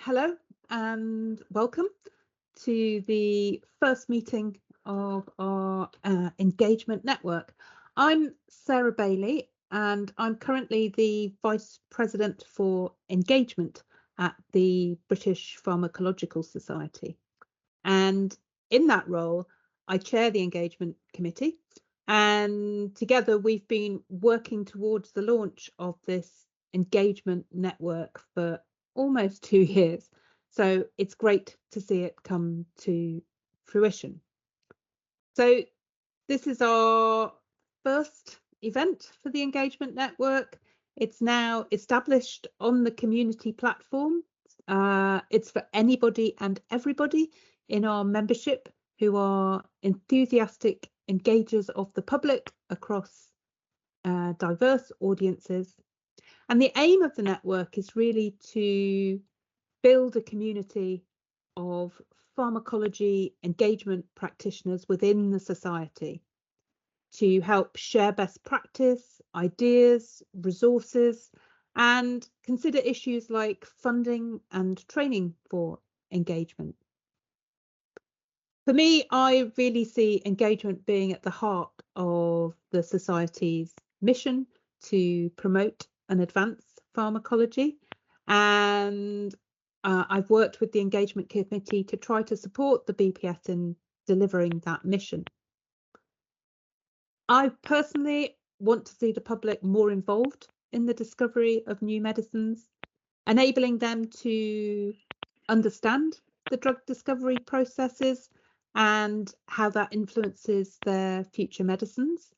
Hello and welcome to the first meeting of our engagement network. I'm Sarah Bailey and I'm currently the Vice President for Engagement at the British Pharmacological Society. And in that role, I chair the Engagement Committee, and together we've been working towards the launch of this engagement network for almost 2 years. So it's great to see it come to fruition. So this is our first event for the engagement network. It's now established on the community platform. It's for anybody and everybody in our membership who are enthusiastic engagers of the public across diverse audiences. And the aim of the network is really to build a community of pharmacology engagement practitioners within the society to help share best practice, ideas, resources, and consider issues like funding and training for engagement. For me, I really see engagement being at the heart of the Society's mission to promote and advance pharmacology. And I've worked with the Engagement Committee to try to support the BPS in delivering that mission. I personally want to see the public more involved in the discovery of new medicines, enabling them to understand the drug discovery processes and how that influences their future medicines.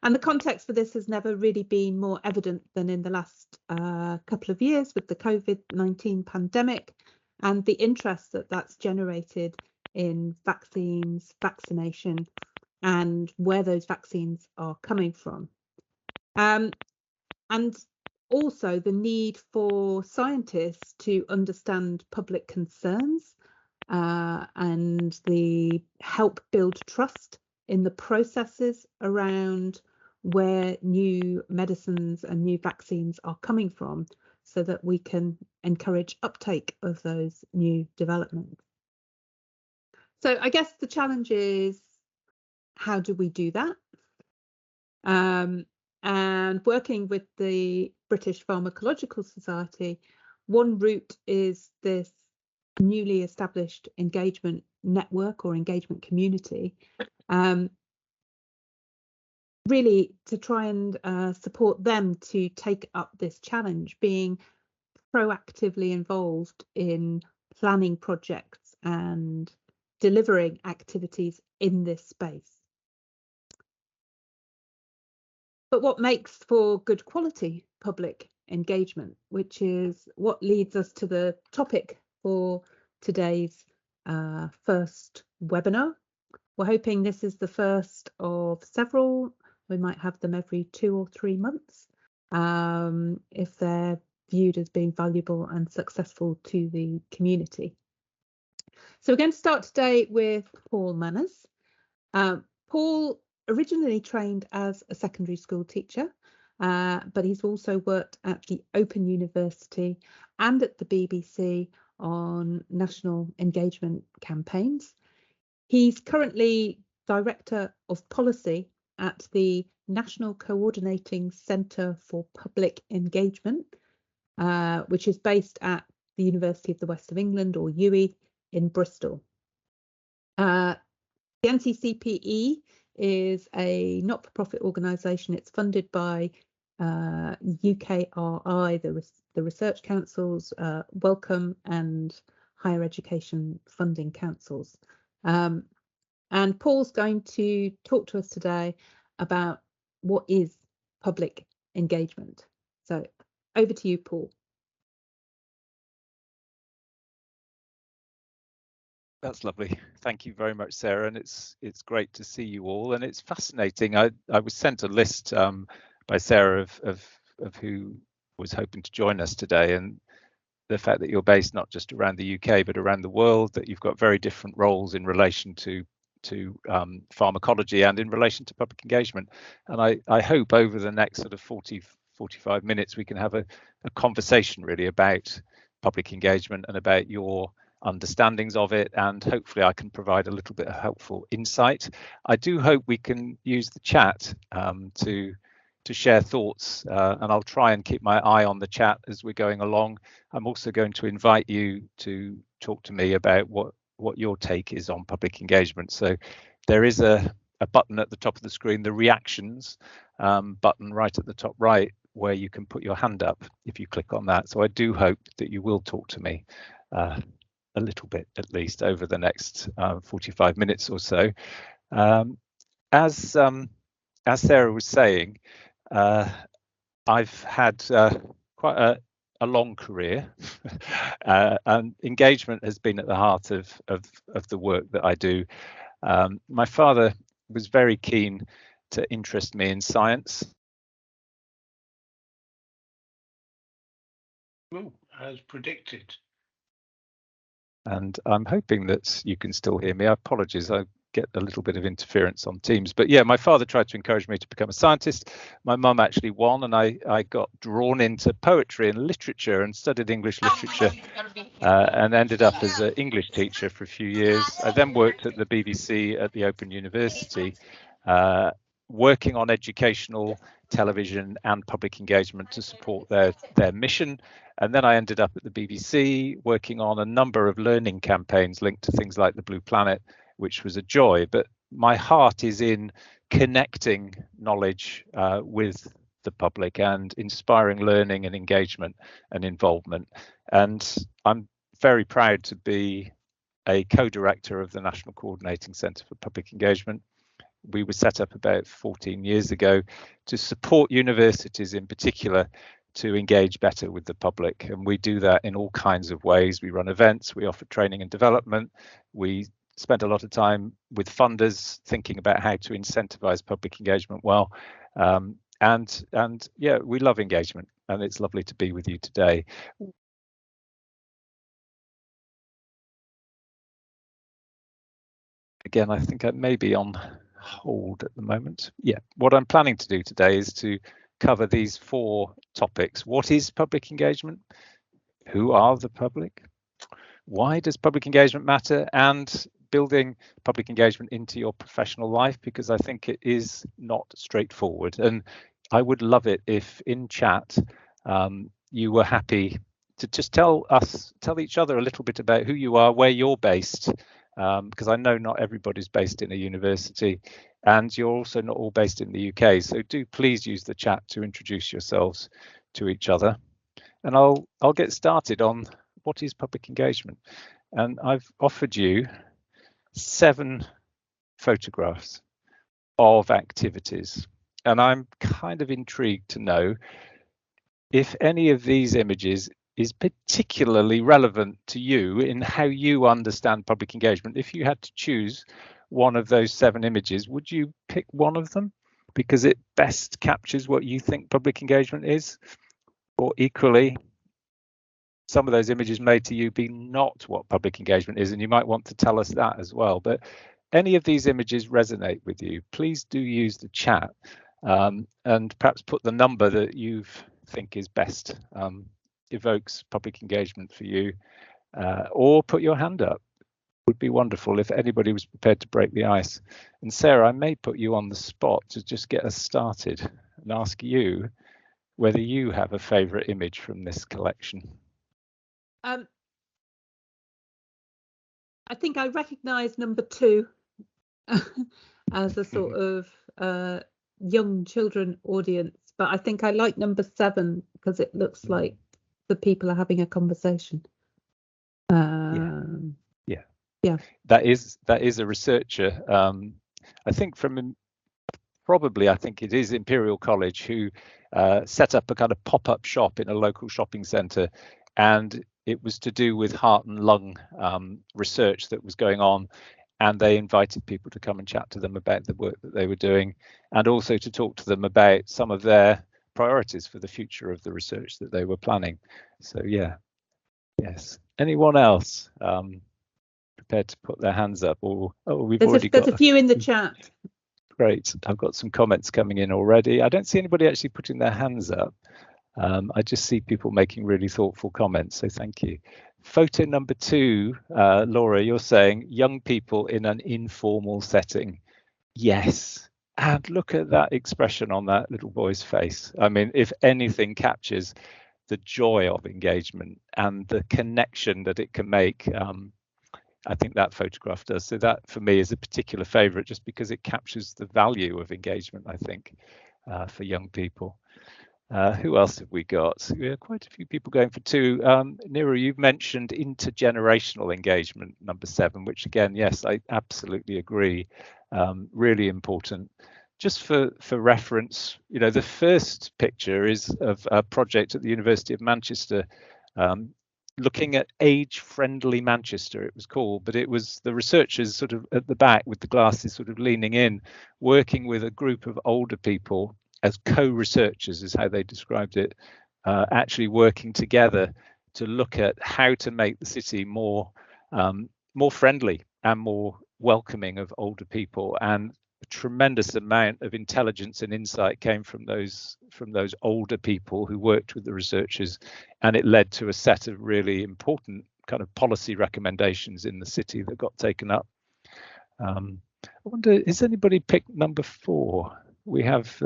And the context for this has never really been more evident than in the last couple of years with the COVID-19 pandemic and the interest that that's generated in vaccines, vaccination, and where those vaccines are coming from. And also the need for scientists to understand public concerns and the help build trust in the processes around where new medicines and new vaccines are coming from, so that we can encourage uptake of those new developments. So I guess the challenge is, how do we do that? And working with the British Pharmacological Society, one route is this newly established engagement network or engagement community, really to try and support them to take up this challenge, being proactively involved in planning projects and delivering activities in this space. But what makes for good quality public engagement, which is what leads us to the topic for today's first webinar. We're hoping this is the first of several. We might have them every 2 or 3 months if they're viewed as being valuable and successful to the community. So we're going to start today with Paul Manners. Paul originally trained as a secondary school teacher, but he's also worked at the Open University and at the BBC on national engagement campaigns. He's currently Director of Policy at the National Co-ordinating Centre for Public Engagement, which is based at the University of the West of England, or UWE, in Bristol. The NCCPE is a not-for-profit organisation. It's funded by UKRI, the Research Council's Wellcome and Higher Education Funding Councils. And Paul's going to talk to us today about what is public engagement. So over to you, Paul. That's lovely. Thank you very much, Sarah. And it's great to see you all. And it's fascinating. I was sent a list by Sarah of who was hoping to join us today, and the fact that you're based not just around the UK but around the world, that you've got very different roles in relation to pharmacology and in relation to public engagement. And I hope over the next sort of 45 minutes we can have a conversation really about public engagement and about your understandings of it, and hopefully I can provide a little bit of helpful insight. I do hope we can use the chat to share thoughts, and I'll try and keep my eye on the chat as we're going along. I'm also going to invite you to talk to me about what your take is on public engagement. So there is a button at the top of the screen, the reactions button right at the top right, where you can put your hand up if you click on that. So I do hope that you will talk to me a little bit, at least, over the next 45 minutes or so. As Sarah was saying, I've had quite a long career, and engagement has been at the heart of the work that I do. My father was very keen to interest me in science. As predicted. And I'm hoping that you can still hear me. Apologies, I get a little bit of interference on Teams. But yeah, my father tried to encourage me to become a scientist. My mum actually won, and I got drawn into poetry and literature and studied English literature and ended up as an English teacher for a few years. I then worked at the BBC at the Open University, working on educational television and public engagement to support their mission. And then I ended up at the BBC working on a number of learning campaigns linked to things like the Blue Planet, which was a joy. But my heart is in connecting knowledge with the public and inspiring learning and engagement and involvement. And I'm very proud to be a co-director of the National Co-ordinating Centre for Public Engagement. We were set up about 14 years ago to support universities in particular to engage better with the public. And we do that in all kinds of ways. We run events, we offer training and development. We spend a lot of time with funders thinking about how to incentivize public engagement well. And yeah, we love engagement, and it's lovely to be with you today. Again, I think I may be on hold at the moment. Yeah, what I'm planning to do today is to cover these 4 topics. What is public engagement? Who are the public? Why does public engagement matter? And building public engagement into your professional life, because I think it is not straightforward. And I would love it if in chat you were happy to just tell each other a little bit about who you are, where you're based, because I know not everybody's based in a university, and you're also not all based in the UK. So do please use the chat to introduce yourselves to each other. And I'll get started on what is public engagement. And I've offered you 7 photographs of activities. And I'm kind of intrigued to know if any of these images is particularly relevant to you in how you understand public engagement. If you had to choose one of those 7 images, would you pick one of them because it best captures what you think public engagement is? Or equally, some of those images may to you be not what public engagement is, and you might want to tell us that as well. But any of these images resonate with you, please do use the chat and perhaps put the number that you think is best evokes public engagement for you, or put your hand up. It would be wonderful if anybody was prepared to break the ice. And Sarah, I may put you on the spot to just get us started and ask you whether you have a favourite image from this collection. I think I recognise number 2 as a sort of young children audience, but I think I like number 7 because it looks like the people are having a conversation. Yeah. That is a researcher. I think I think it is Imperial College who set up a kind of pop-up shop in a local shopping centre, and it was to do with heart and lung research that was going on, and they invited people to come and chat to them about the work that they were doing, and also to talk to them about some of their priorities for the future of the research that they were planning. So yeah, yes. Anyone else prepared to put their hands up? Or there's a few in the chat. Great, I've got some comments coming in already. I don't see anybody actually putting their hands up. I just see people making really thoughtful comments, so thank you. Photo number 2, Laura, you're saying young people in an informal setting. Yes, and look at that expression on that little boy's face. I mean, if anything captures the joy of engagement and the connection that it can make, I think that photograph does. So that for me is a particular favorite, just because it captures the value of engagement, I think, for young people. Who else have we got? We have quite a few people going for 2. Neera, you've mentioned intergenerational engagement, number 7, which again, yes, I absolutely agree. Really important. Just for reference, you know, the first picture is of a project at the University of Manchester, looking at age-friendly Manchester, it was called, but it was the researchers sort of at the back with the glasses sort of leaning in, working with a group of older people as co-researchers is how they described it, actually working together to look at how to make the city more friendly and more welcoming of older people. And a tremendous amount of intelligence and insight came from those older people who worked with the researchers, and it led to a set of really important kind of policy recommendations in the city that got taken up. I wonder, has anybody picked number 4? We have,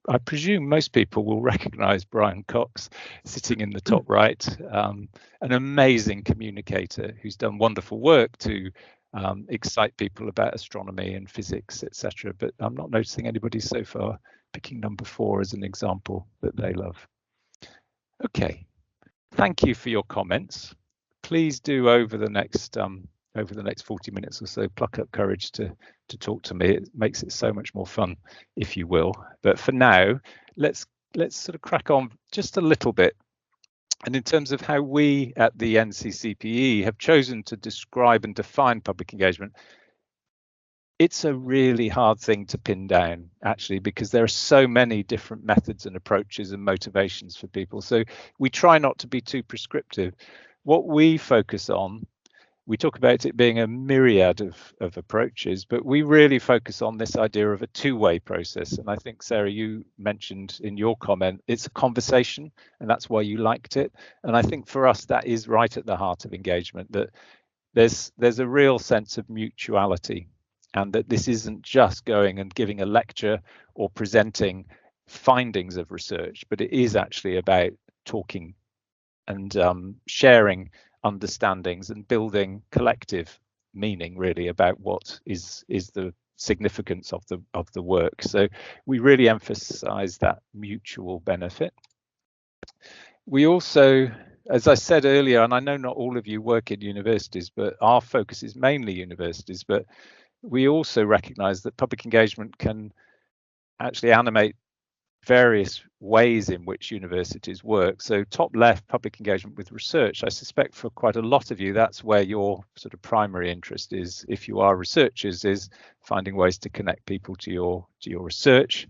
I presume most people will recognise Brian Cox sitting in the top right, an amazing communicator who's done wonderful work to excite people about astronomy and physics, etc. But I'm not noticing anybody so far picking number 4 as an example that they love. Okay, thank you for your comments. Please do over the next 40 minutes or so, pluck up courage to talk to me. It makes it so much more fun, if you will. But for now, let's sort of crack on just a little bit. And in terms of how we at the NCCPE have chosen to describe and define public engagement, it's a really hard thing to pin down, actually, because there are so many different methods and approaches and motivations for people. So we try not to be too prescriptive. What we focus on, we talk about it being a myriad of approaches, but we really focus on this idea of a two-way process. And I think, Sarah, you mentioned in your comment, it's a conversation, and that's why you liked it. And I think for us, that is right at the heart of engagement, that there's a real sense of mutuality, and that this isn't just going and giving a lecture or presenting findings of research, but it is actually about talking and sharing understandings and building collective meaning, really, about what is the significance of the work. So we really emphasize that mutual benefit. We also, as I said earlier, and I know not all of you work in universities, but our focus is mainly universities, but we also recognize that public engagement can actually animate various ways in which universities work. So top left, public engagement with research. I suspect for quite a lot of you, that's where your sort of primary interest is, if you are researchers, is finding ways to connect people to your research.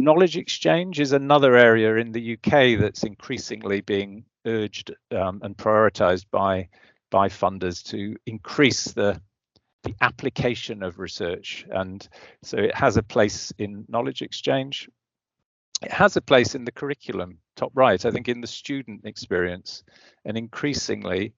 Knowledge exchange is another area in the UK that's increasingly being urged and prioritized by funders to increase the application of research. And so it has a place in knowledge exchange. It has a place in the curriculum, top right, I think in the student experience. And increasingly,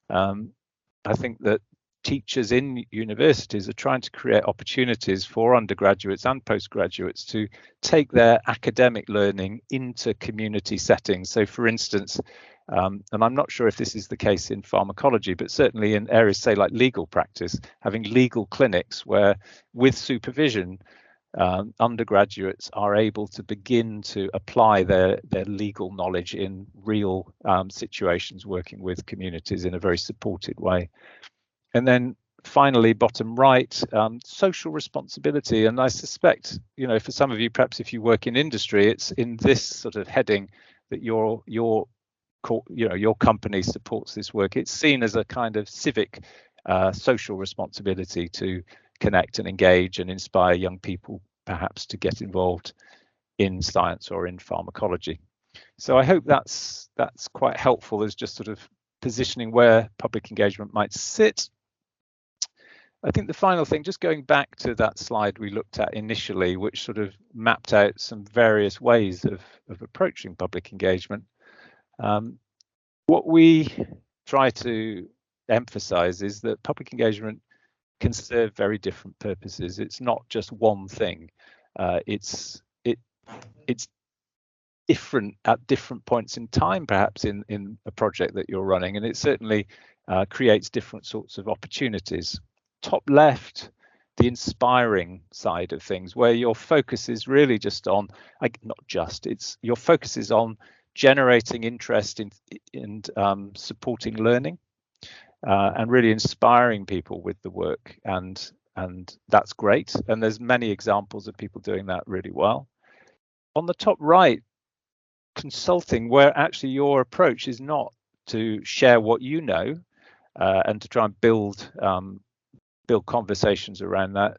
I think that teachers in universities are trying to create opportunities for undergraduates and postgraduates to take their academic learning into community settings. So for instance, and I'm not sure if this is the case in pharmacology, but certainly in areas, say, like legal practice, having legal clinics where, with supervision, undergraduates are able to begin to apply their legal knowledge in real situations, working with communities in a very supported way. And then finally, bottom right, social responsibility. And I suspect, you know, for some of you, perhaps if you work in industry, it's in this sort of heading that your company supports this work. It's seen as a kind of civic social responsibility to connect and engage and inspire young people perhaps to get involved in science or in pharmacology. So I hope that's quite helpful as just sort of positioning where public engagement might sit. I think the final thing, just going back to that slide we looked at initially, which sort of mapped out some various ways of approaching public engagement. What we try to emphasize is that public engagement can serve very different purposes. It's not just one thing. It's different at different points in time, perhaps in a project that you're running, and it certainly creates different sorts of opportunities. Top left, the inspiring side of things, where your focus is really just on, your focus is on generating interest in supporting learning and really inspiring people with the work, and that's great. And there's many examples of people doing that really well. On the top right, consulting, where actually your approach is not to share what you know and to try and build conversations around that.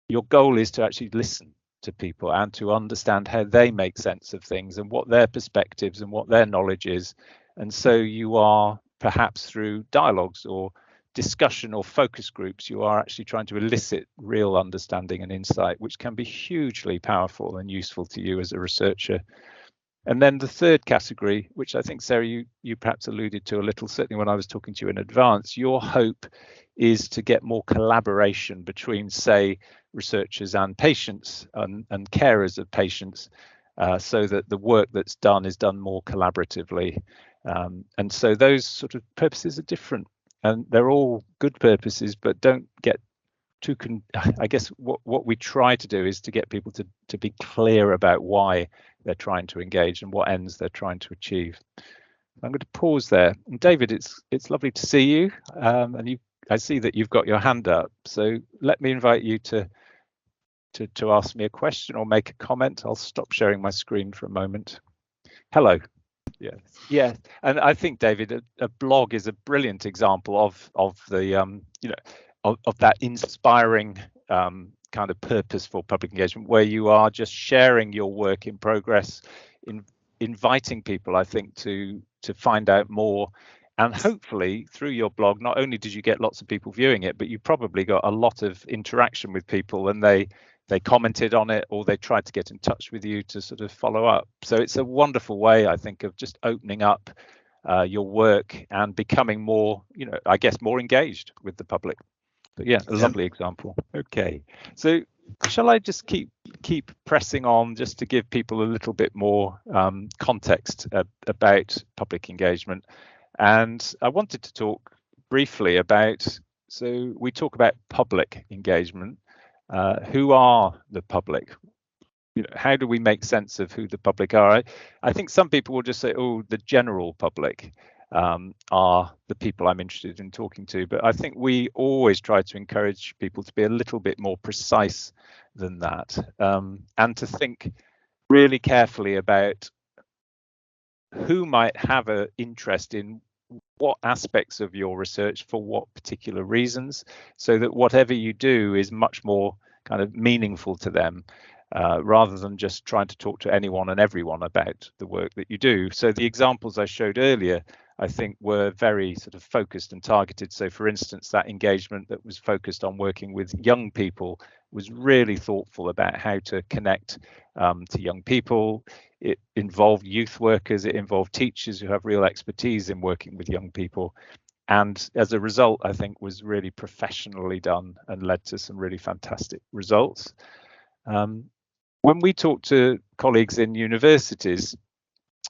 Your goal is to actually listen to people and to understand how they make sense of things and what their perspectives and what their knowledge is. And so you are, perhaps through dialogues or discussion or focus groups, you are actually trying to elicit real understanding and insight, which can be hugely powerful and useful to you as a researcher. And then the third category, which I think, Sarah, you perhaps alluded to a little, certainly when I was talking to you in advance, your hope is to get more collaboration between, say, researchers and patients and carers of patients, so that the work that's done is done more collaboratively. And so those sort of purposes are different, and they're all good purposes, but don't get too I guess what we try to do is to get people to be clear about why they're trying to engage and what ends they're trying to achieve. I'm going to pause there. And David, it's lovely to see you, and I see that you've got your hand up, so let me invite you to ask me a question or make a comment. I'll stop sharing my screen for a moment. Hello. Yeah, and I think, David, a blog is a brilliant example of the of that inspiring kind of purposeful public engagement, where you are just sharing your work in progress, inviting people, I think, to find out more. And hopefully through your blog, not only did you get lots of people viewing it, but you probably got a lot of interaction with people, and they commented on it, or they tried to get in touch with you to sort of follow up. So it's a wonderful way, I think, of just opening up your work and becoming more, I guess, more engaged with the public. But yeah, a lovely example. Okay, so shall I just keep pressing on just to give people a little bit more context about public engagement? And I wanted to talk briefly about, so we talk about public engagement. Who are the public? How do we make sense of who the public are? I think some people will just say, oh, the general public are the people I'm interested in talking to, but I think we always try to encourage people to be a little bit more precise than that, and to think really carefully about who might have an interest in what aspects of your research for what particular reasons, so that whatever you do is much more kind of meaningful to them, rather than just trying to talk to anyone and everyone about the work that you do. So the examples I showed earlier, I think, were very sort of focused and targeted. So for instance, that engagement that was focused on working with young people was really thoughtful about how to connect to young people. It involved youth workers, it involved teachers who have real expertise in working with young people. And as a result, I think was really professionally done and led to some really fantastic results. When we talk to colleagues in universities,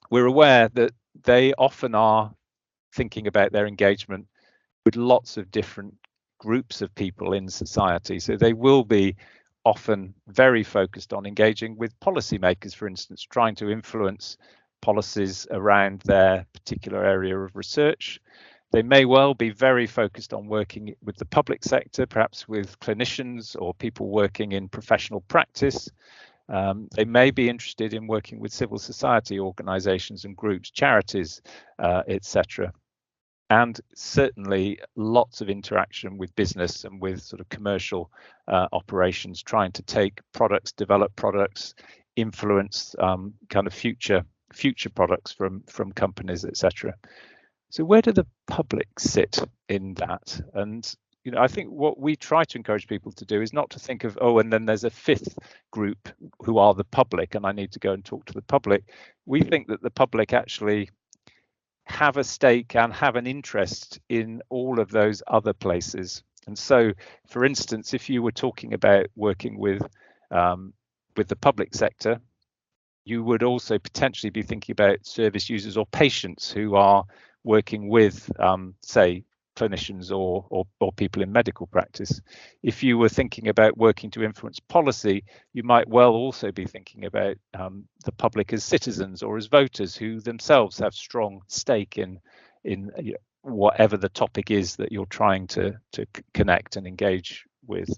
we're aware that they often are thinking about their engagement with lots of different groups of people in society. So they will be often very focused on engaging with policymakers, for instance, trying to influence policies around their particular area of research. They may well be very focused on working with the public sector, perhaps with clinicians or people working in professional practice. They may be interested in working with civil society organisations and groups, charities, etc. And certainly lots of interaction with business and with sort of commercial operations, trying to take products, develop products, influence kind of future products from companies, etc. So where do the public sit in that? And I think what we try to encourage people to do is not to think of, oh, and then there's a fifth group who are the public, and I need to go and talk to the public. We think that the public actually have a stake and have an interest in all of those other places. And so, for instance, if you were talking about working with the public sector, you would also potentially be thinking about service users or patients who are working with, say, clinicians or people in medical practice. If you were thinking about working to influence policy, you might well also be thinking about the public as citizens or as voters who themselves have strong stake in whatever the topic is that you're trying to connect and engage with.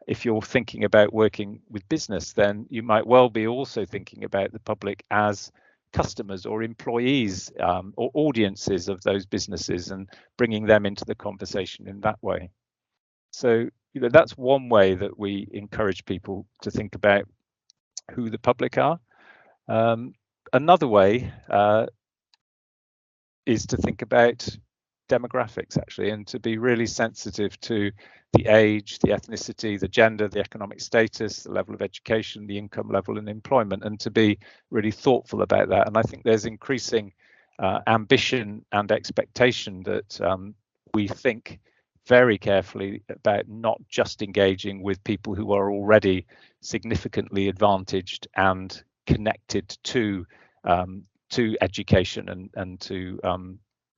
If you're thinking about working with business, then you might well be also thinking about the public as customers or employees or audiences of those businesses and bringing them into the conversation in that way. So, that's one way that we encourage people to think about who the public are. Another way is to think about demographics, actually, and to be really sensitive to the age, the ethnicity, the gender, the economic status, the level of education, the income level and employment, and to be really thoughtful about that. And I think there's increasing ambition and expectation that we think very carefully about not just engaging with people who are already significantly advantaged and connected to education and to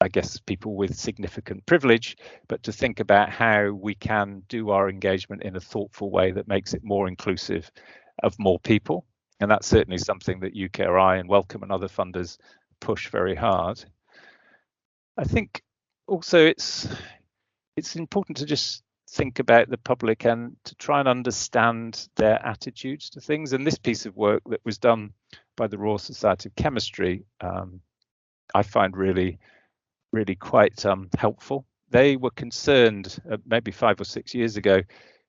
I guess people with significant privilege, but to think about how we can do our engagement in a thoughtful way that makes it more inclusive of more people. And that's certainly something that UKRI and Wellcome and other funders push very hard. I think also it's important to just think about the public and to try and understand their attitudes to things. And this piece of work that was done by the Royal Society of Chemistry, I find really quite helpful. They were concerned maybe 5 or 6 years ago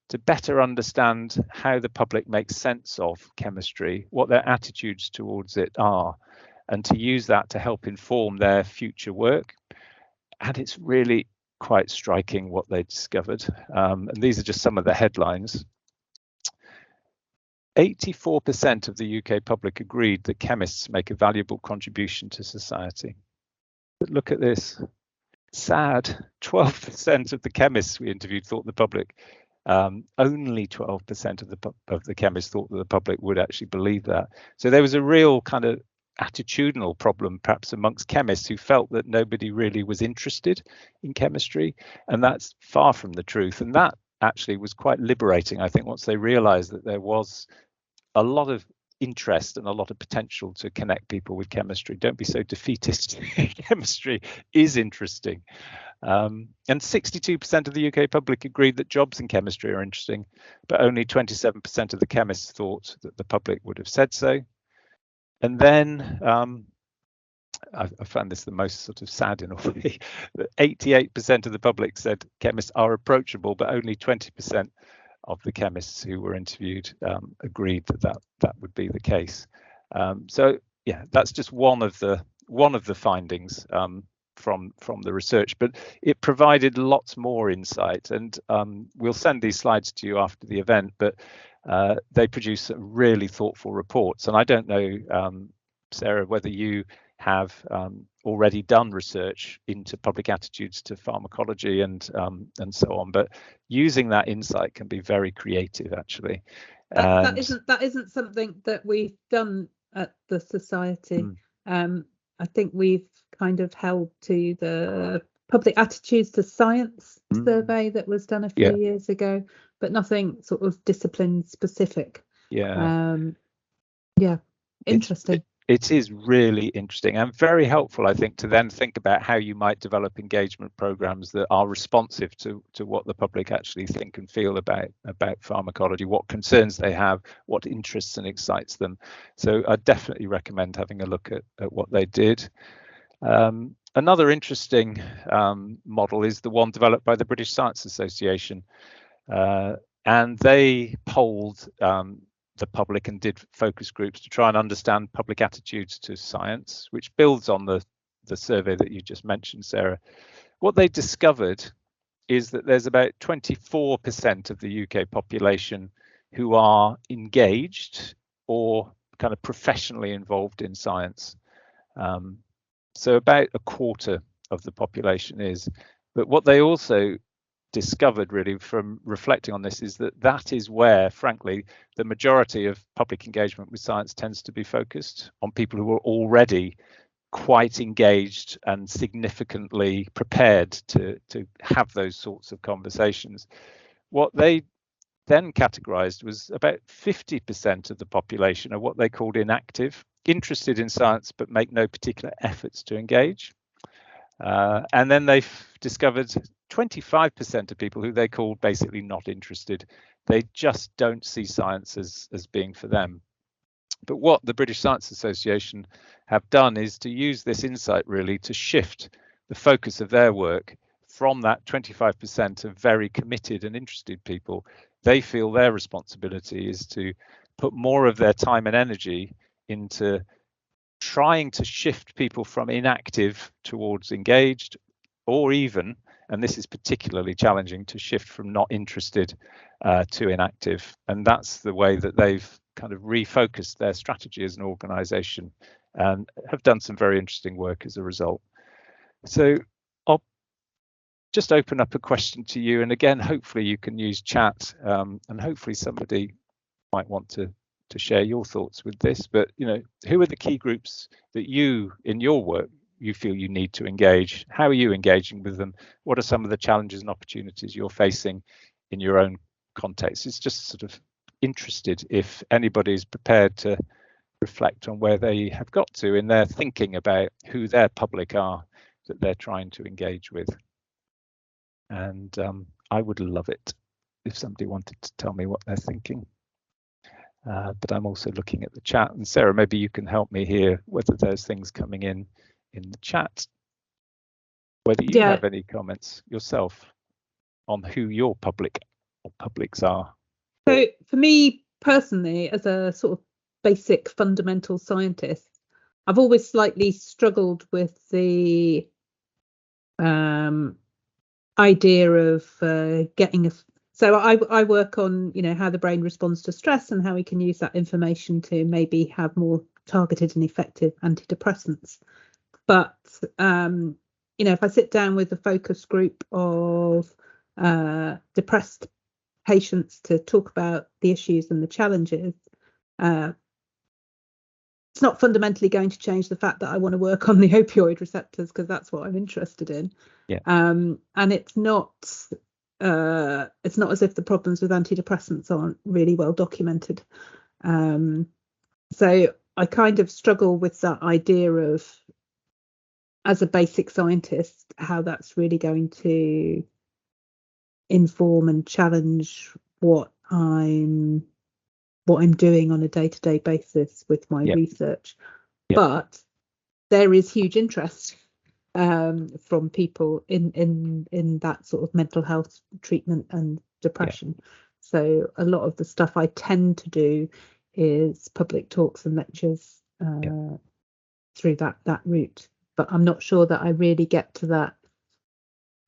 to better understand how the public makes sense of chemistry, what their attitudes towards it are, and to use that to help inform their future work. And it's really quite striking what they discovered. And these are just some of the headlines. 84% of the UK public agreed that chemists make a valuable contribution to society. But look at this, sad, 12% of the chemists we interviewed thought the public, only 12% of the chemists thought that the public would actually believe that. So there was a real kind of attitudinal problem perhaps amongst chemists who felt that nobody really was interested in chemistry, and that's far from the truth. And that actually was quite liberating, I think, once they realized that there was a lot of interest and a lot of potential to connect people with chemistry. Don't be so defeatist. Chemistry is interesting. And 62% of the UK public agreed that jobs in chemistry are interesting, but only 27% of the chemists thought that the public would have said so. And then I found this the most sort of sad in a way, that 88% of the public said chemists are approachable, but only 20% of the chemists who were interviewed agreed that would be the case. So yeah, that's just one of the findings from the research, but it provided lots more insight. And we'll send these slides to you after the event, but they produce some really thoughtful reports. And I don't know, Sarah, whether you have already done research into public attitudes to pharmacology and so on, but using that insight can be very creative, actually. That isn't something that we've done at the society. I think we've kind of held to the public attitudes to science survey that was done a few years ago, but nothing sort of discipline specific. Interesting. It is really interesting and very helpful, I think, to then think about how you might develop engagement programs that are responsive to what the public actually think and feel about pharmacology, what concerns they have, what interests and excites them. So I definitely recommend having a look at what they did. Another interesting model is the one developed by the British Science Association, and they polled the public and did focus groups to try and understand public attitudes to science, which builds on the survey that you just mentioned, Sarah. What they discovered is that there's about 24% of the UK population who are engaged or kind of professionally involved in science. So about a quarter of the population is. But what they also discovered really from reflecting on this is that that is where, frankly, the majority of public engagement with science tends to be focused on people who are already quite engaged and significantly prepared to have those sorts of conversations. What they then categorized was about 50% of the population are what they called inactive, interested in science but make no particular efforts to engage. And then they've discovered 25% of people who they called basically not interested. They just don't see science as being for them. But what the British Science Association have done is to use this insight really to shift the focus of their work from that 25% of very committed and interested people. They feel their responsibility is to put more of their time and energy into trying to shift people from inactive towards engaged, or even, and this is particularly challenging, to shift from not interested to inactive. And that's the way that they've kind of refocused their strategy as an organization and have done some very interesting work as a result. So I'll just open up a question to you, and again, hopefully you can use chat, and hopefully somebody might want to share your thoughts with this. But who are the key groups that you, in your work, you feel you need to engage? How are you engaging with them? What are some of the challenges and opportunities you're facing in your own context? It's just sort of interested if anybody is prepared to reflect on where they have got to in their thinking about who their public are that they're trying to engage with. And I would love it if somebody wanted to tell me what they're thinking. But I'm also looking at the chat, and Sarah, maybe you can help me here whether there's things coming in the chat, whether you have any comments yourself on who your public or publics are. So for me personally, as a sort of basic fundamental scientist, I've always slightly struggled with the idea of getting a. So I work on, how the brain responds to stress and how we can use that information to maybe have more targeted and effective antidepressants. But, if I sit down with a focus group of depressed patients to talk about the issues and the challenges, it's not fundamentally going to change the fact that I want to work on the opioid receptors, because that's what I'm interested in. Yeah. And it's not as if the problems with antidepressants aren't really well documented. So I kind of struggle with that idea of, as a basic scientist, how that's really going to inform and challenge what I'm doing on a day-to-day basis with my research. But there is huge interest from people in that sort of mental health treatment and depression. So a lot of the stuff I tend to do is public talks and lectures through that route. But I'm not sure that I really get to that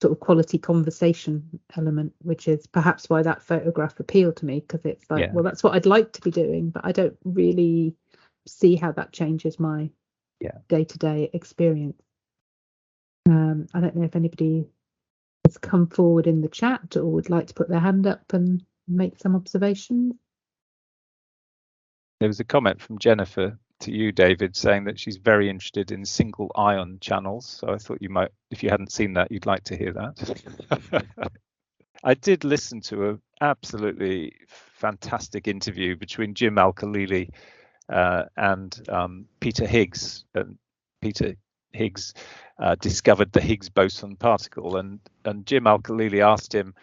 sort of quality conversation element, which is perhaps why that photograph appealed to me, because it's like, well, that's what I'd like to be doing, but I don't really see how that changes my day-to-day experience. I don't know if anybody has come forward in the chat or would like to put their hand up and make some observations. There was a comment from Jennifer to you, David, saying that she's very interested in single ion channels. So I thought you might, if you hadn't seen that, you'd like to hear that. I did listen to an absolutely fantastic interview between Jim Al-Khalili and Peter Higgs. And Peter Higgs discovered the Higgs boson particle, and Jim Al-Khalili asked him,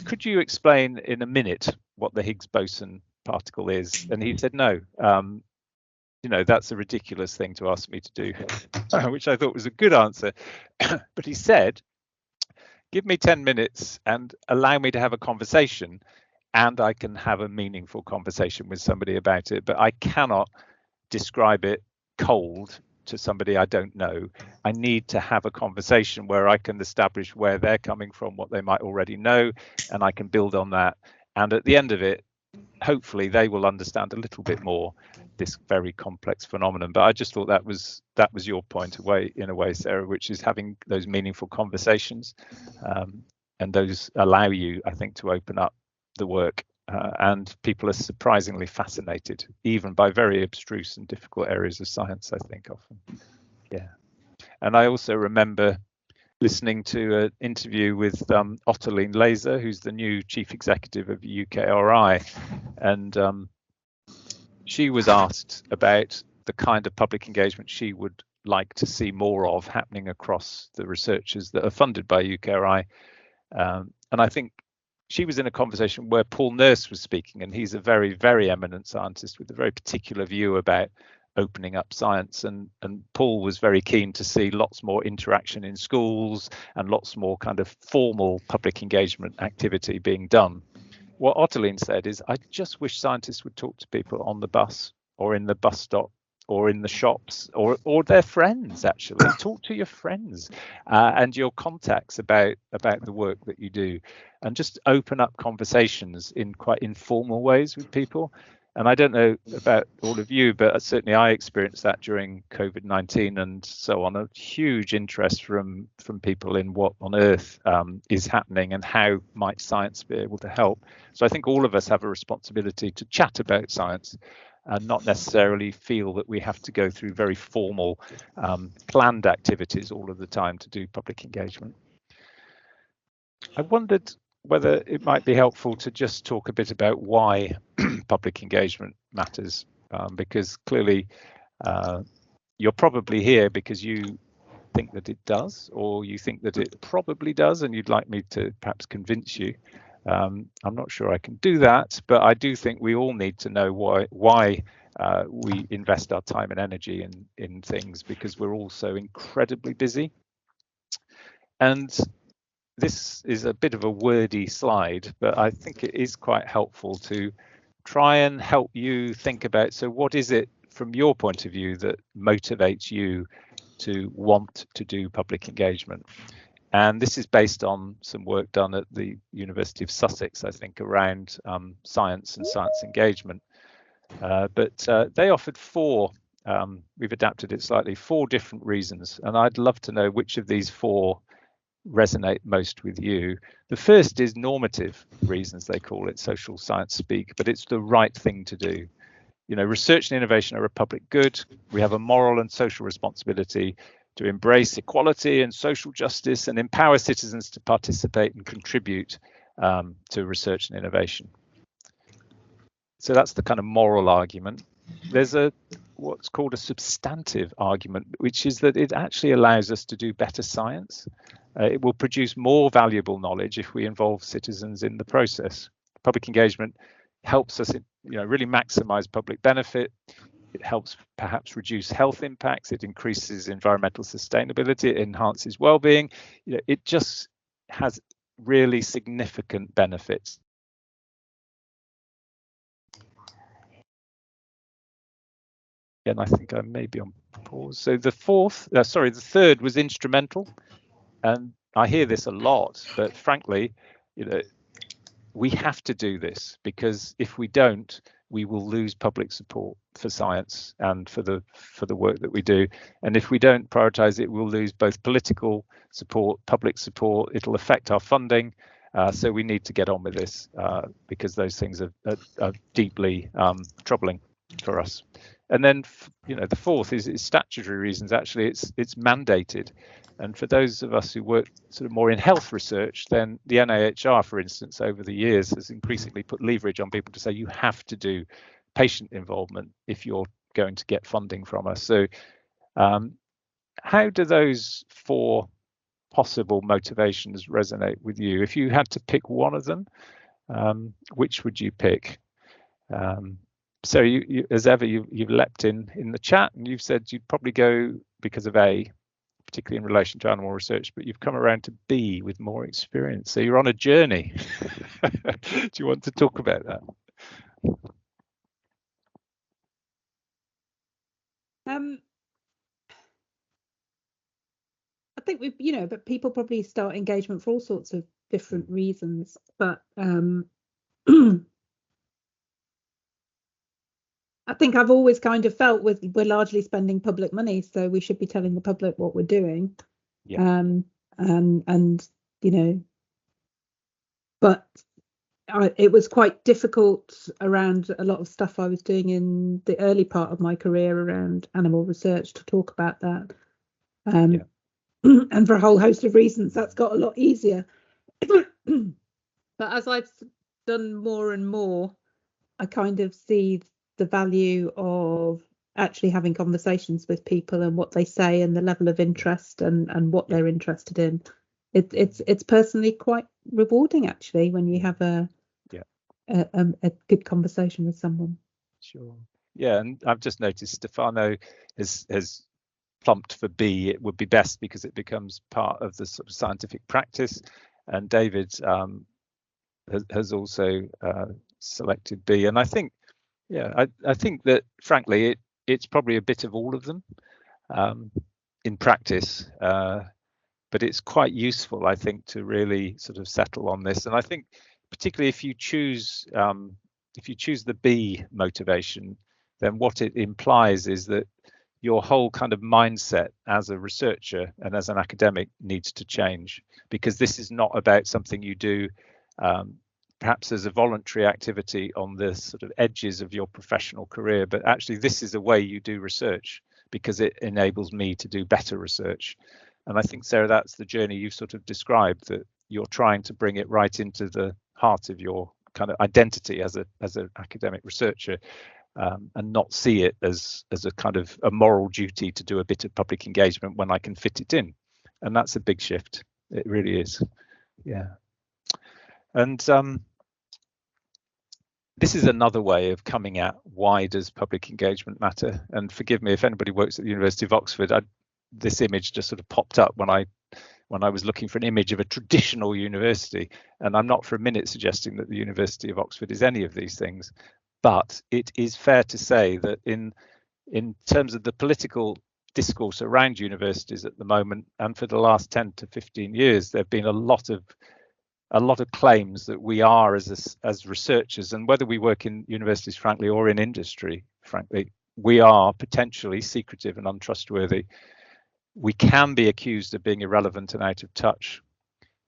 could you explain in a minute what the Higgs boson particle is? And he said, no. That's a ridiculous thing to ask me to do, which I thought was a good answer. But he said, give me 10 minutes and allow me to have a conversation, and I can have a meaningful conversation with somebody about it. But I cannot describe it cold to somebody I don't know. I need to have a conversation where I can establish where they're coming from, what they might already know, and I can build on that. And at the end of it, hopefully they will understand a little bit more this very complex phenomenon. But I just thought that was your point in a way, Sarah, which is having those meaningful conversations, and those allow you, I think, to open up the work, and people are surprisingly fascinated, even by very abstruse and difficult areas of science, I think, often. Yeah. And I also remember listening to an interview with Ottoline Laser, who's the new chief executive of UKRI, and she was asked about the kind of public engagement she would like to see more of happening across the researchers that are funded by UKRI. And I think she was in a conversation where Paul Nurse was speaking, and he's a very, very eminent scientist with a very particular view about opening up science, and Paul was very keen to see lots more interaction in schools and lots more kind of formal public engagement activity being done. What Ottoline said is, I just wish scientists would talk to people on the bus or in the bus stop or in the shops or their friends. Actually talk to your friends and your contacts about the work that you do, and just open up conversations in quite informal ways with people. And I don't know about all of you, but certainly I experienced that during COVID-19 and so on, a huge interest from people in what on earth is happening and how might science be able to help. So I think all of us have a responsibility to chat about science and not necessarily feel that we have to go through very formal planned activities all of the time to do public engagement. I wondered whether it might be helpful to just talk a bit about why public engagement matters, because clearly you're probably here because you think that it does, or you think that it probably does, and you'd like me to perhaps convince you. I'm not sure I can do that, but I do think we all need to know why we invest our time and energy in things, because we're all so incredibly busy. And this is a bit of a wordy slide, but I think it is quite helpful to try and help you think about, so what is it from your point of view that motivates you to want to do public engagement? And this is based on some work done at the University of Sussex, I think, around science and science engagement. But they offered four, we've adapted it slightly, 4 different reasons. And I'd love to know which of these 4 resonate most with you. The first is normative reasons, they call it, social science speak, but it's the right thing to do. You know, research and innovation are a public good. We have a moral and social responsibility to embrace equality and social justice and empower citizens to participate and contribute to research and innovation. So that's the kind of moral argument. There's what's called a substantive argument, which is that it actually allows us to do better science. It will produce more valuable knowledge if we involve citizens in the process. Public engagement helps us, really maximize public benefit. It helps perhaps reduce health impacts. It increases environmental sustainability. It enhances well-being. It just has really significant benefits. And I think I may be on pause. So the third was instrumental. And I hear this a lot, but frankly, we have to do this, because if we don't, we will lose public support for science and for the work that we do. And if we don't prioritize it, we'll lose both political support, public support. It'll affect our funding. So we need to get on with this, because those things are deeply troubling for us. And then, the fourth is statutory reasons. Actually, it's mandated. And for those of us who work sort of more in health research, then the NIHR, for instance, over the years has increasingly put leverage on people to say you have to do patient involvement if you're going to get funding from us. So how do those 4 possible motivations resonate with you? If you had to pick one of them, which would you pick? So you as ever, you've leapt in the chat and you've said you'd probably go because of A, particularly in relation to animal research, but you've come around to B with more experience. So you're on a journey. Do you want to talk about that? think but people probably start engagement for all sorts of different reasons. But I think I've always kind of felt we're largely spending public money, so we should be telling the public what we're doing. Yeah. And but it was quite difficult around a lot of stuff I was doing in the early part of my career around animal research to talk about that. And for a whole host of reasons, that's got a lot easier. But as I've done more and more, I kind of see the value of actually having conversations with people and what they say and the level of interest and what they're interested in. It's personally quite rewarding, actually, when you have a good conversation with someone. Sure. Yeah, and I've just noticed Stefano has plumped for B. It would be best because it becomes part of the sort of scientific practice, and David has also selected B. And I think, I think that frankly it's probably a bit of all of them in practice, but it's quite useful, I think, to really sort of settle on this. And I think particularly if you choose the B motivation, then what it implies is that your whole kind of mindset as a researcher and as an academic needs to change, because this is not about something you do perhaps as a voluntary activity on the sort of edges of your professional career, but actually this is a way you do research because it enables me to do better research. And I think, Sarah, that's the journey you've sort of described, that you're trying to bring it right into the heart of your kind of identity as an academic researcher, and not see it as a kind of a moral duty to do a bit of public engagement when I can fit it in. And that's a big shift. It really is. Yeah. And this is another way of coming at why does public engagement matter? And forgive me if anybody works at the University of Oxford, this image just sort of popped up when I was looking for an image of a traditional university. And I'm not for a minute suggesting that the University of Oxford is any of these things, but it is fair to say that in terms of the political discourse around universities at the moment, and for the last 10 to 15 years, there have been a lot of claims that we are as researchers, and whether we work in universities, frankly, or in industry, frankly, we are potentially secretive and untrustworthy. We can be accused of being irrelevant and out of touch.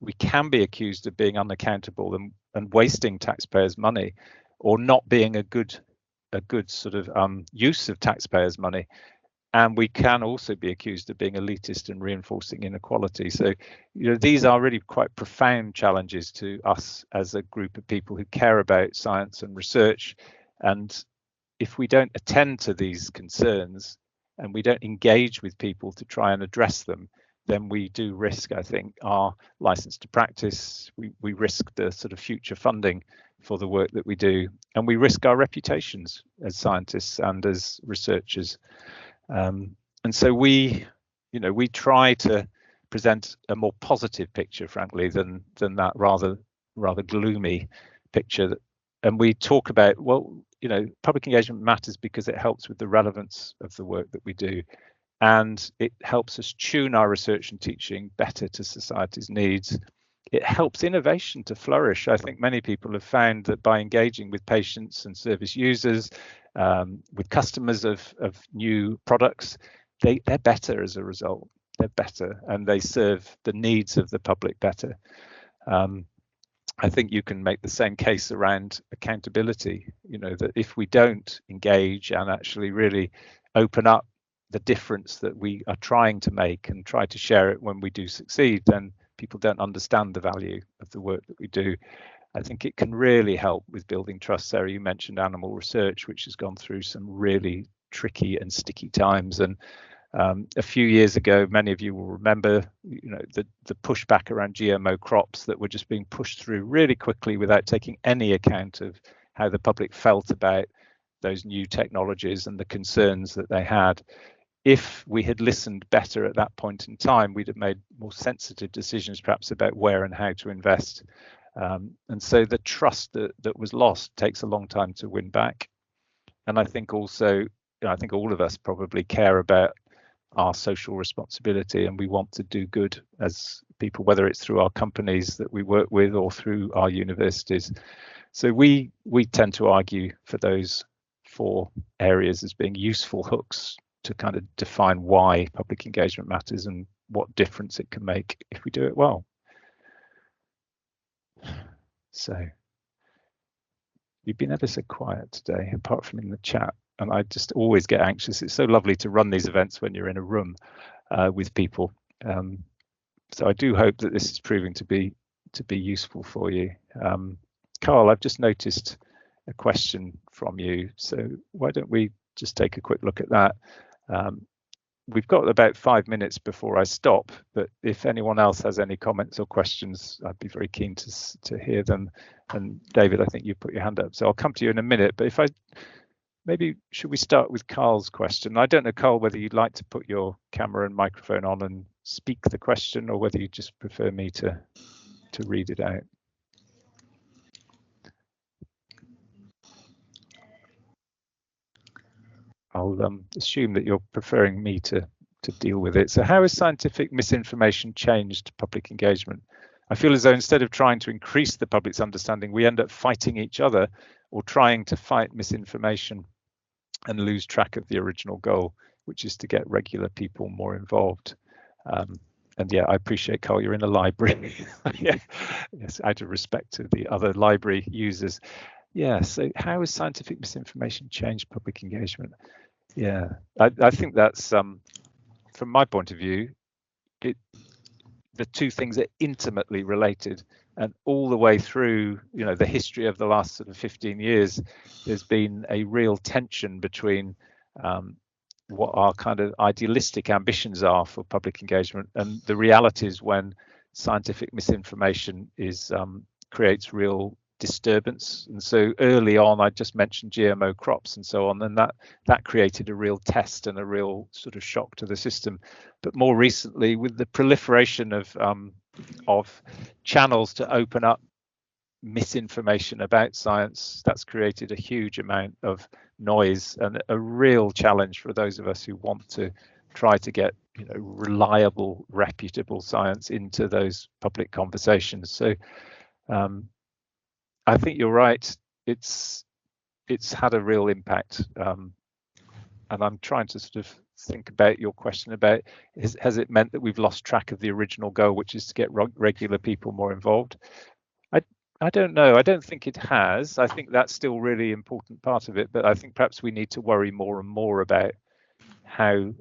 We can be accused of being unaccountable and wasting taxpayers' money, or not being a good sort of use of taxpayers' money. And we can also be accused of being elitist and reinforcing inequality. So, these are really quite profound challenges to us as a group of people who care about science and research. And if we don't attend to these concerns and we don't engage with people to try and address them, then we do risk, I think, our license to practice. We risk the sort of future funding for the work that we do, and we risk our reputations as scientists and as researchers. And so we try to present a more positive picture, frankly, than that rather gloomy picture. And we talk about, public engagement matters because it helps with the relevance of the work that we do, and it helps us tune our research and teaching better to society's needs. It helps innovation to flourish. I think many people have found that by engaging with patients and service users, with customers of new products, they're better as a result. They're better and they serve the needs of the public better. I think you can make the same case around accountability, that if we don't engage and actually really open up the difference that we are trying to make and try to share it when we do succeed, then people don't understand the value of the work that we do. I think it can really help with building trust. Sarah, you mentioned animal research, which has gone through some really tricky and sticky times. And a few years ago, many of you will remember, the pushback around GMO crops that were just being pushed through really quickly without taking any account of how the public felt about those new technologies and the concerns that they had. If we had listened better at that point in time, we'd have made more sensitive decisions, perhaps about where and how to invest. And so the trust that was lost takes a long time to win back. And I think also, I think all of us probably care about our social responsibility, and we want to do good as people, whether it's through our companies that we work with or through our universities. So we tend to argue for those 4 areas as being useful hooks to kind of define why public engagement matters and what difference it can make if we do it well. So you've been ever so quiet today, apart from in the chat, and I just always get anxious. It's so lovely to run these events when you're in a room with people. So I do hope that this is proving to be useful for you. Carl, I've just noticed a question from you, so why don't we just take a quick look at that? We've got about 5 minutes before I stop, but if anyone else has any comments or questions, I'd be very keen to hear them. And David, I think you put your hand up, so I'll come to you in a minute. But if maybe should we start with Carl's question? I don't know, Carl, whether you'd like to put your camera and microphone on and speak the question, or whether you just prefer me to read it out. I'll assume that you're preferring me to deal with it. So how has scientific misinformation changed public engagement? I feel as though instead of trying to increase the public's understanding, we end up fighting each other or trying to fight misinformation and lose track of the original goal, which is to get regular people more involved. And yeah, I appreciate, Carl, you're in a library. Yeah. Yes, out of respect to the other library users. Yeah, so how has scientific misinformation changed public engagement? Yeah, I think that's, from my point of view, the 2 things are intimately related, and all the way through, the history of the last sort of 15 years, there's been a real tension between what our kind of idealistic ambitions are for public engagement and the realities when scientific misinformation creates real disturbance. And so early on, I just mentioned GMO crops and so on, and that created a real test and a real sort of shock to the system. But more recently, with the proliferation of channels to open up misinformation about science, that's created a huge amount of noise and a real challenge for those of us who want to try to get reliable, reputable science into those public conversations. So I think you're right. It's had a real impact, and I'm trying to sort of think about your question about has it meant that we've lost track of the original goal, which is to get regular people more involved? I don't know. I don't think it has. I think that's still a really important part of it, but I think perhaps we need to worry more and more about how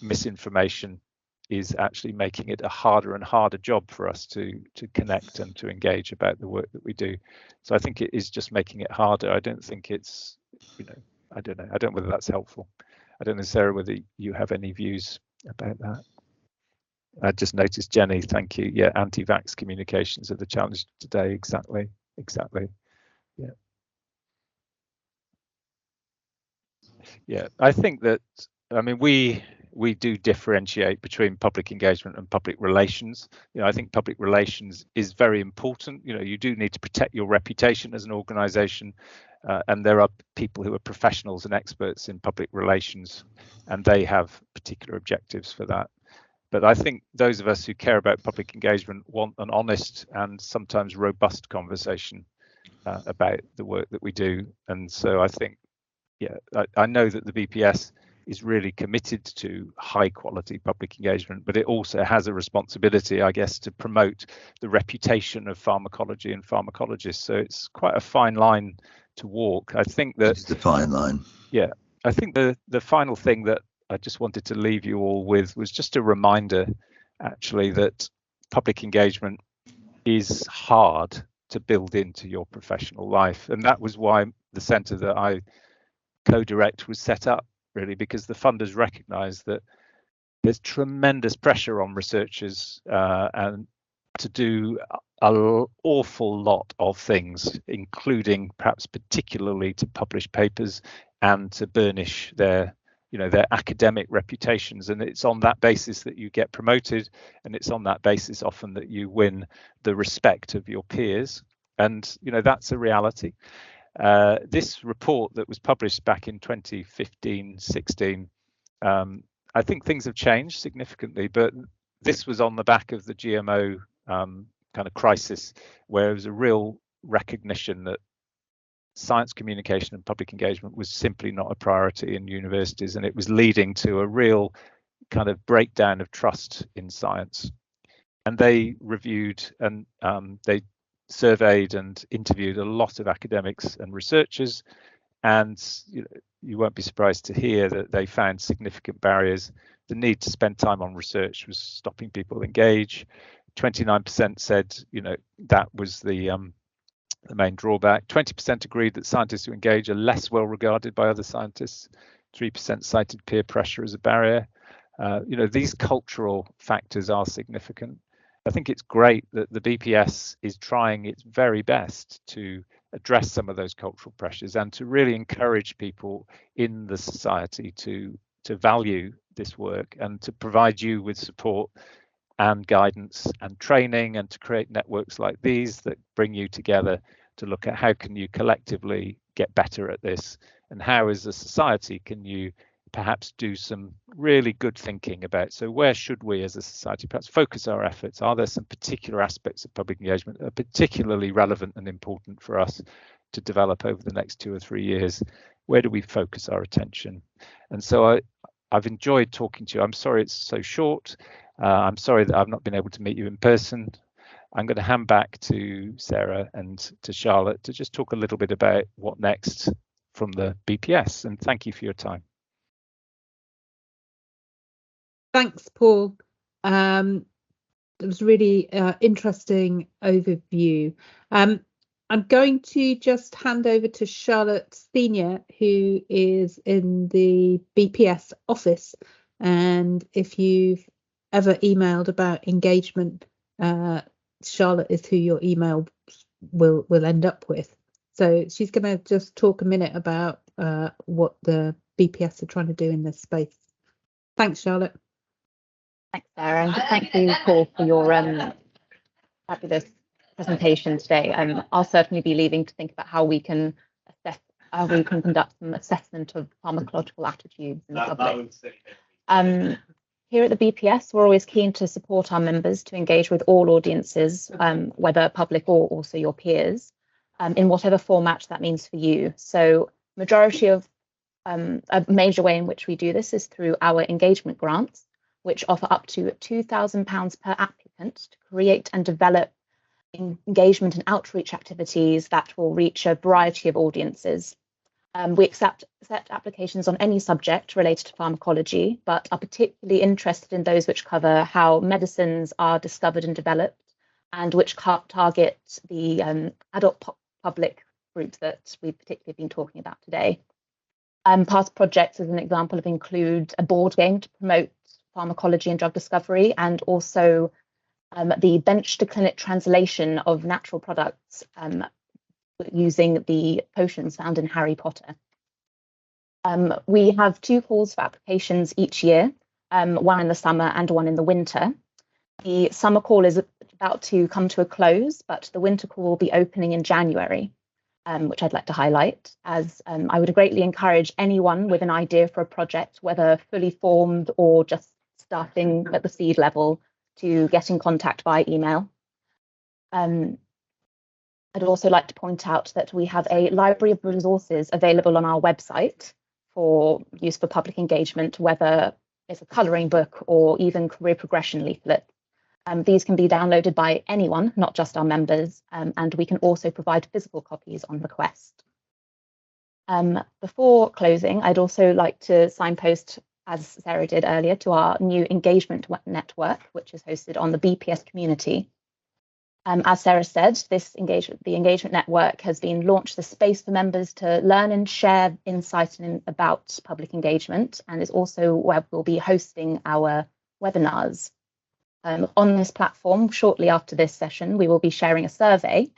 misinformation is actually making it a harder and harder job for us to connect and to engage about the work that we do. So I think it is just making it harder. I don't think it's, I don't know. I don't know whether that's helpful. I don't know, Sarah, whether you have any views about that. I just noticed, Jenny, thank you. Yeah, anti-vax communications are the challenge today. Exactly. Yeah. Yeah, I think that, I mean, we do differentiate between public engagement and public relations. I think public relations is very important. You do need to protect your reputation as an organization, and there are people who are professionals and experts in public relations, and they have particular objectives for that. But I think those of us who care about public engagement want an honest and sometimes robust conversation about the work that we do. And so I think, yeah, I know that the BPS is really committed to high quality public engagement, but it also has a responsibility, I guess, to promote the reputation of pharmacology and pharmacologists. So it's quite a fine line to walk. I think that it's a fine line. Yeah, I think the final thing that I just wanted to leave you all with was just a reminder, actually, that public engagement is hard to build into your professional life. And that was why the centre that I co-direct was set up, really, because the funders recognise that there's tremendous pressure on researchers and to do an awful lot of things, including perhaps particularly to publish papers and to burnish their academic reputations. And it's on that basis that you get promoted, and it's on that basis often that you win the respect of your peers. And that's a reality. This report that was published back in 2015-16 I think things have changed significantly, but this was on the back of the GMO kind of crisis, where there was a real recognition that science communication and public engagement was simply not a priority in universities, and it was leading to a real kind of breakdown of trust in science. And they reviewed and they surveyed and interviewed a lot of academics and researchers, and you won't be surprised to hear that they found significant barriers. The need to spend time on research was stopping people engage. 29% said that was the main drawback. 20% agreed that scientists who engage are less well regarded by other scientists. 3% cited peer pressure as a barrier. These cultural factors are significant. I think it's great that the BPS is trying its very best to address some of those cultural pressures and to really encourage people in the society to value this work and to provide you with support and guidance and training, and to create networks like these that bring you together to look at how can you collectively get better at this, and how as a society can you perhaps do some really good thinking about, so where should we as a society perhaps focus our efforts? Are there some particular aspects of public engagement that are particularly relevant and important for us to develop over the next 2 or 3 years? Where do we focus our attention? And so I've enjoyed talking to you. I'm sorry it's so short. I'm sorry that I've not been able to meet you in person. I'm going to hand back to Sarah and to Charlotte to just talk a little bit about what next from the BPS, and thank you for your time. Thanks, Paul. It was really interesting overview. I'm going to just hand over to Charlotte Senior, who is in the BPS office, and if you've ever emailed about engagement, Charlotte is who your email will end up with. So she's going to just talk a minute about what the BPS are trying to do in this space. Thanks, Charlotte. Thanks, Sarah, and thank you, Paul, for your fabulous presentation today. I'll certainly be leaving to think about how we can assess, how we can conduct some assessment of pharmacological attitudes in the public. Here at the BPS, we're always keen to support our members to engage with all audiences, whether public or also your peers, in whatever format that means for you. So majority of a major way in which we do this is through our engagement grants, which offer up to £2,000 per applicant to create and develop engagement and outreach activities that will reach a variety of audiences. We accept applications on any subject related to pharmacology, but are particularly interested in those which cover how medicines are discovered and developed, and which target the adult public group that we've particularly been talking about today. Past projects, as an example, include a board game to promote pharmacology and drug discovery, and also the bench to clinic translation of natural products using the potions found in Harry Potter. We have 2 calls for applications each year, one in the summer and one in the winter. The summer call is about to come to a close, but the winter call will be opening in January, which I'd like to highlight, as I would greatly encourage anyone with an idea for a project, whether fully formed or just starting at the seed level, to get in contact by email. I'd also like to point out that we have a library of resources available on our website for use for public engagement, whether it's a colouring book or even career progression leaflet. These can be downloaded by anyone, not just our members, and we can also provide physical copies on request. Before closing, I'd also like to signpost, as Sarah did earlier, to our new engagement network, which is hosted on the BPS community. As Sarah said, the engagement network has been launched as a space for members to learn and share insights about public engagement, and is also where we'll be hosting our webinars. On this platform, shortly after this session, we will be sharing a survey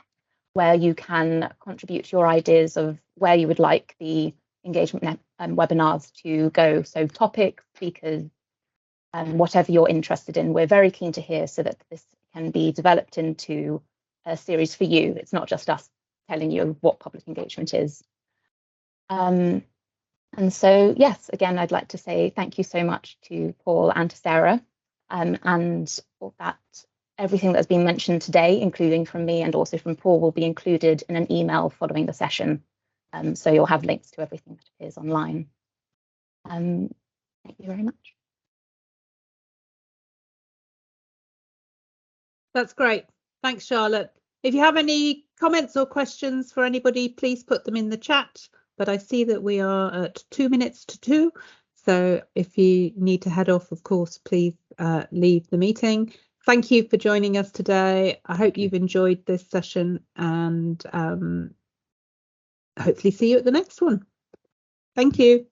where you can contribute your ideas of where you would like the engagement webinars to go. So topics, speakers, whatever you're interested in. We're very keen to hear so that this can be developed into a series for you. It's not just us telling you what public engagement is. And so, yes, again, I'd like to say thank you so much to Paul and to Sarah, and that everything that's been mentioned today, including from me and also from Paul, will be included in an email following the session. So you'll have links to everything that appears online. Thank you very much. That's great. Thanks, Charlotte. If you have any comments or questions for anybody, please put them in the chat. But I see that we are at 2 minutes to 2. So if you need to head off, of course, please leave the meeting. Thank you for joining us today. I hope you've enjoyed this session, and hopefully see you at the next one. Thank you.